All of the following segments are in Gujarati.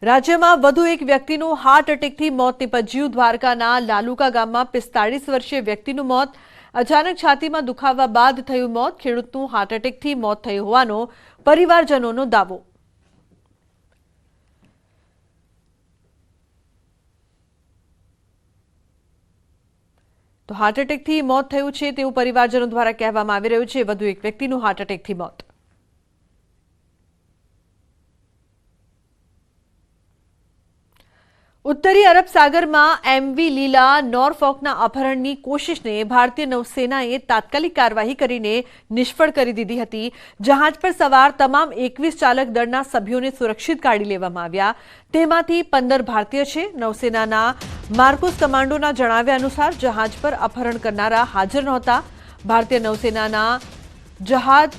રાજ્યમાં વધુ એક વ્યક્તિનું હાર્ટ એટેકથી મોત નીપજ્યું। દ્વારકાના લાલુકા ગામમાં 45 વર્ષીય વ્યક્તિનું મોત। અચાનક છાતીમાં દુખાવા બાદ થયું મોત। ખેડૂતનું હાર્ટ એટેકથી મોત થયું હોવાનો પરિવારજનોનો દાવો। તો હાર્ટ એટેકથી મોત થયું છે તેવું પરિવારજનો દ્વારા કહેવામાં આવી રહ્યું છે। વધુ એક વ્યક્તિનું હાર્ટ એટેકથી મોત। उत्तरी अरब सागर में एमवी लीला नॉरफॉकना अपहरणनी कोशिशने भारतीय नौसेनाए तात्कालिक कार्यवाही करीने निष्फळ करी दीधी हती। जहाज पर सवार तमाम 21 चालक दळना सभ्योने सुरक्षित काढी लेवामां આવ્યા। तेमांथी 15 भारतीय छे। नौसेनाना मार्कोस कमांडोना जणाव्या अनुसार जहाज पर अपहरण करनारा हाजर नहोता। भारतीय नौसेनाना जहाज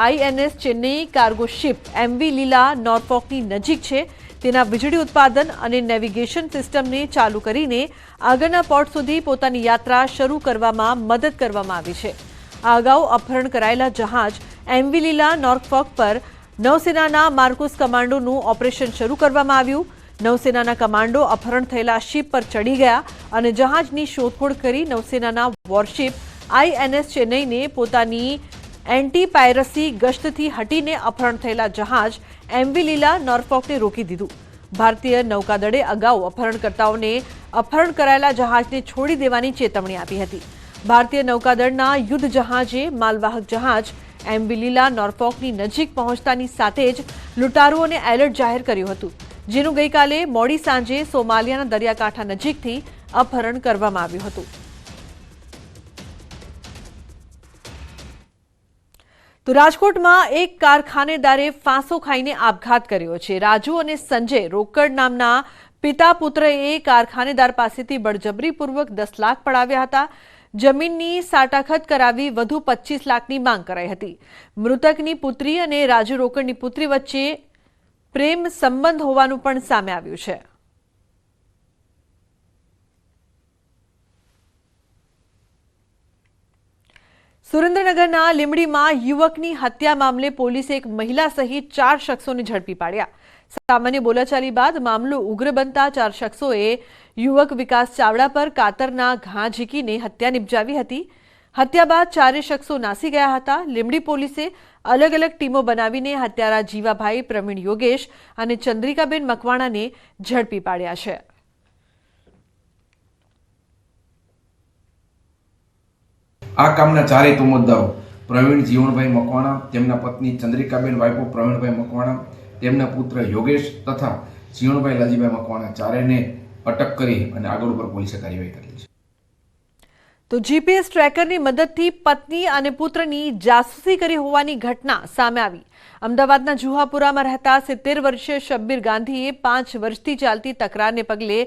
INS Chennai cargo ship MV Lila नॉरफॉकनी नजीक छे। तेना वीजળી उत्पादन અને નેવિગેશન સિસ્ટમને ચાલુ કરીને આગળના પોર્ટ સુધી પોતાની યાત્રા શરૂ કરવામાં મદદ કરવામાં આવી છે। આ અગાઉ અપહરણ કરાયેલા જહાજ એમવી લીલા નોર્ફોક પર નૌસેનાના માર્કોસ કમાન્ડોનું ઓપરેશન શરૂ કરવામાં આવ્યું। નૌસેનાના કમાન્ડો અપહરણ થયેલા શિપ પર ચડી ગયા અને જહાજની શોધખોળ કરી નૌસેનાના વોરશિપ આઈએનએસ ચેન્નઈને પોતાની एंटी पायरसी गश्तथी हटीने अपहरण थयेला जहाज एमवी लीला नॉरफॉकने रोकी दीधुं। भारतीय नौकादळे अगाऊ अपहरणकर्ताओने अपहरण कराયેલા जहाजने छोड़ी देवानी चेतवणी आपी हती। भारतीय नौकादळना युद्ध जहाजे मालवाहक जहाज एमवी लीला नॉरफॉकनी नजीक पहोंचतानी साथे ज लूंटारूओने एलर्ट जाहेर कर्युं हतुं, जेनुं गईकाले मोडी सांजे सोमालियाना दरियाकांठा नजीकथी अपहरण करवामां આવ્યું હતું। तो राजकोट में एक कारखानेदारे फांसो खाईने आपघात कर्यो छे। राजू और संजय रोकड़ नामना पिता पुत्रए कारखानेदार पासेथी बळजबरीपूर्वक 10 लाख पड़ाव्या हता। जमीननी साटाखत करावी वधु 25 लाखनी मांग कराई हती। मृतकनी पुत्री और राजू रोकड़नी पुत्री वच्चे प्रेम संबंध होवानुं पण सामे आव्युं छे। सुरेन्द्रनगरना લીંબડીમાં યુવકની હત્યા મામલે પોલીસે એક મહિલા સહિત 4 શખ્સોને ઝડપી પાડ્યા। સામાન્ય બોલાચાલી બાદ મામલો ઉગ્ર બનતા 4 શખ્સોએ યુવક વિકાસ ચાવડા પર કાતરના ઘા ઝીકીને હત્યા નિપજાવી હતી। હત્યા બાદ 4 શખ્સો નાસી ગયા હતા। લીંબડી પોલીસે અલગ અલગ ટીમો બનાવીને હત્યારા જીવાભાઈ, પ્રવીણ યોગેશ અને ચંદ્રિકાબેન મકવાણાને ઝડપી પાડ્યા છે। આ કામના ચારેય તોમતદારો પ્રવીણ જીવણભાઈ મકવાણા, તેમના પત્ની ચંદ્રિકાબેન વાઇફો પ્રવીણભાઈ મકવાણા, તેમના પુત્ર યોગેશ તથા જીવણભાઈ લાજીભાઈ મકવાણા ચારેયને અટક કરી અને આગળ ઉપર પોલીસે કાર્યવાહી કરેલી છે। तो जीपीएस ट्रेकरनी मददथी पत्नी और पुत्रनी जासूसी करी होवानी घटना सामे आवी। अमदावादना जुहापुरामां रहता 70 वर्षीय शब्बीर गांधीए 5 वर्षथी चालती तकरारने पगले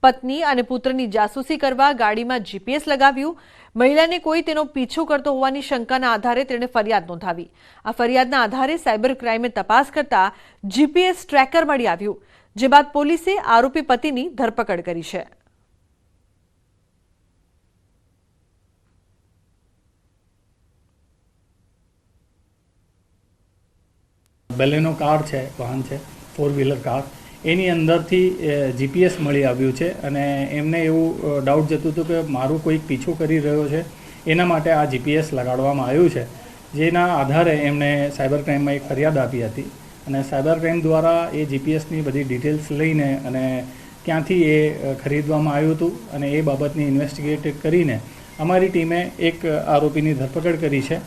पत्नी और पुत्रनी जासूसी करवा गाड़ीमां जीपीएस लगाव्युं। महिलाने कोई तेनो पीछो करतो होवानी शंकाना आधारे तेणे फरियाद नोंधावी। आ फरियादना आधारे साइबर क्राइमे तपास करता जीपीएस ट्रेकर मळी आव्युं, जे बाद पोलीसे आरोपी पतिनी धरपकड़ करी छे। બેલેનો કાર છે, વાહન છે, 4 વ્હીલર કાર, એની અંદરથી જીપીએસ મળી આવ્યું છે અને એમને એવું ડાઉટ જતું હતું કે મારું કોઈક પીછો કરી રહ્યો છે, એના માટે આ જીપીએસ લગાડવામાં આવ્યું છે। જેના આધારે એમણે સાયબર ક્રાઇમમાં એક ફરિયાદ આપી હતી અને સાયબર ક્રાઇમ દ્વારા એ જીપીએસની બધી ડિટેલ્સ લઈને અને ક્યાંથી એ ખરીદવામાં આવ્યું હતું અને એ બાબતની ઇન્વેસ્ટિગેટ કરીને અમારી ટીમે એક આરોપીની ધરપકડ કરી છે।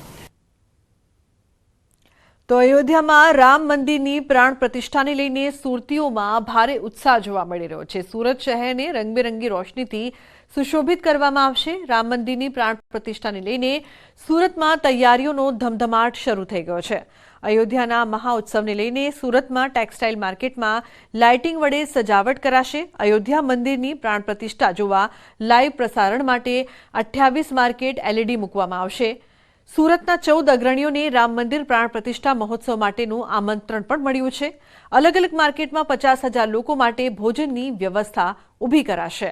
तो अयोध्या में राम मंदिर की प्राण प्रतिष्ठा ने लईने सुरतीओं में भारे उत्साह जोवा मळी रह्यो छे। सूरत शहर ने रंगबेरंगी रोशनी थी सुशोभित करवामां आवशे। राम मंदिर की प्राण प्रतिष्ठा ने लईने सूरत में तैयारीओनो धमधमाट शरू थई गयो छे। अयोध्याना महाउत्सव ने लईने सूरत में टेक्सटाइल मार्केट में लाइटिंग वडे सजावट कराशे। अयोध्या मंदिर की प्राण प्रतिष्ठा जोवा लाइव प्रसारण माटे 28 मार्केट एलईडी मूकवामां आवशे। सूरतना 14 अग्रणीओने राम मंदिर प्राण प्रतिष्ठा महोत्सव माटेनुं आमंत्रण पण मळ्युं छे। अलग अलग मार्केट में 50,000 लोको माटे भोजननी व्यवस्था ऊभी कराशे।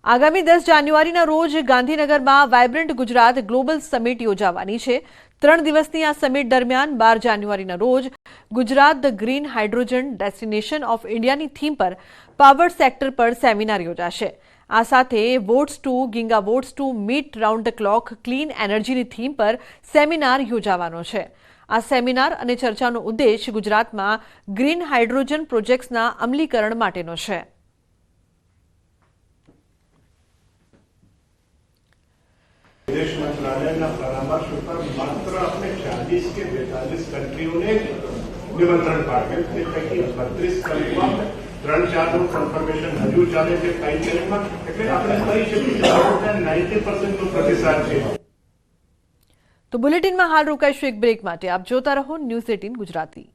आगामी 10 जान्युआरीना रोज गांधीनगरमां वायब्रન્ટ गुजरात ग्लोबल समिट योजावानी छे। 3 દિવસની આ સમિટ દરમિયાન 12 જાન્યુઆરીના રોજ Gujarat the green hydrogen destination of ઇન્ડિયાની થીમ પર પાવર સેક્ટર પર સેમિનાર યોજાશે. આ સાથે watts to gigawatts to meet round the clock clean એનર્જીની થીમ પર સેમિનાર યોજાવાનો છે. આ સેમિનાર અને ચર્ચાનો ઉદ્દેશ ગુજરાતમાં ગ્રીન હાઇડ્રોજન પ્રોજેક્ટ્સના અમલીકરણ માટેનો છે. विदेश मंत्रालयના પરામર્શ ઉપર માત્ર આપણે 40 કે 42 કન્ટ્રીઓને નિમંત્રણ પાઠવ્યું તે પૈકી 32 કન્ટ્રીમાં 3-4નું કન્ફર્મેશન હજુ ચાલે છે ટાઈમલાઈનમાં, એટલે આપણે કહી શકીએ કે 90% નો પ્રતિસાદ છે. તો બુલેટિનમાં હાલ રોકાઈશું એક બ્રેક માટે. આપ જોતા રહો ન્યૂઝ 18 ગુજરાતી.